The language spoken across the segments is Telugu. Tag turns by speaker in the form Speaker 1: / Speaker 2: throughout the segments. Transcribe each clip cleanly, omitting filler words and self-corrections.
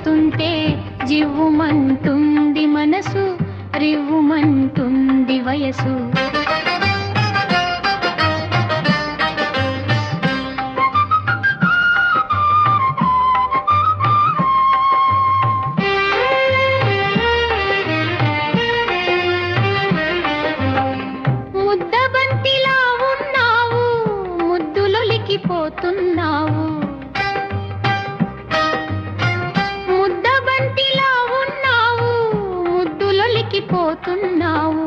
Speaker 1: చూస్తుంటే జివ్వుమంటుంది మనసు, రివ్వుమంటుంది వయసు. ముద్దబంతిలా ఉన్నావు, ముద్దులొలికిపోతున్నావు. ముద్దబంతిలా ఉన్నావు, ముద్దులొలికిపోతున్నావు.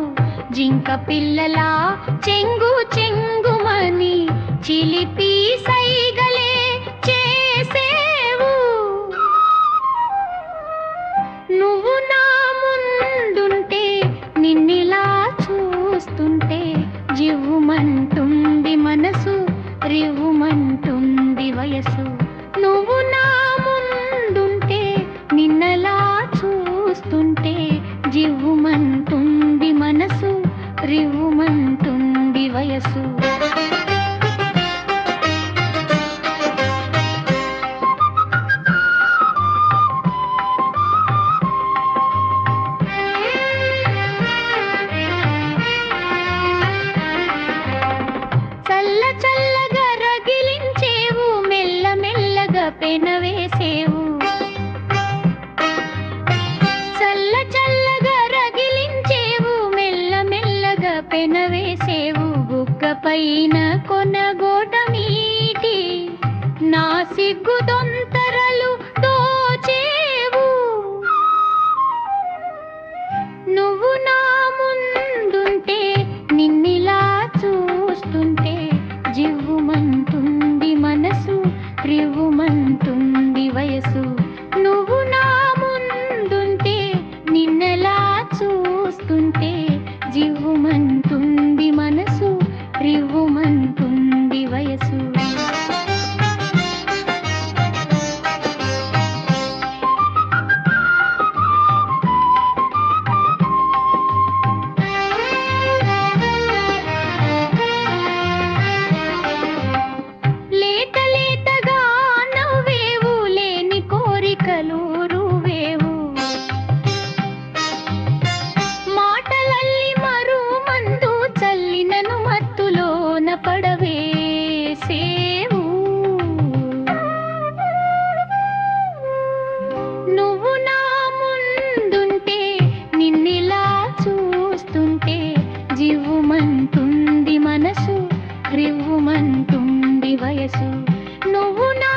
Speaker 1: జింక పిల్లలా చెంగు చెంగుమని చిలిపి సైగలే చేసేవు. నువ్వు నా ముందుంటే, నిన్నిలా చూస్తుంటే జివ్వుమంటుంది మనసు, రివ్వుమంటుంది వయసు. నువ్వు నా ముందుంటే, నిన్నలా చూస్తుంటే జివ్వుమంటుంది మనసు, రివ్వుమంటుంది వయసు. చల్ల చల్లగా రగిలించేవు, మెల్ల మెల్లగా పెనవేసేవు. చల్ల చల్లగా రగిలించేవు, మెల్ల మెల్లగా పెనవేసేవు. బుగ్గ పైన కొనగోట మీటి నా సిగ్గు దొంతరలు దోచేవు. నువ్వు నా ముందుంటే, నిన్నిలా చూస్తుంటే జివ్వుమంటుంది మనసు, రివ్వుమంటుంది వయసు. నువ్వు నా ముందుంటే, నిన్నలా చూస్తుంటే జివ్వుమంటుంది మనసు, రివ్వుమంటుంది వయసు. లేత లేతగా నవ్వేవు, లేని కోరికలు రువేవు. మాటలల్లి మరు మందు చల్లినను మత్తులోన పడవేసేవు. నువ్వు నా ముందుంటే, నిన్నిలా చూస్తుంటే జివ్వుమంటుంది మనసు, రివ్వుమంటుంది వయసు. నువ్వు నా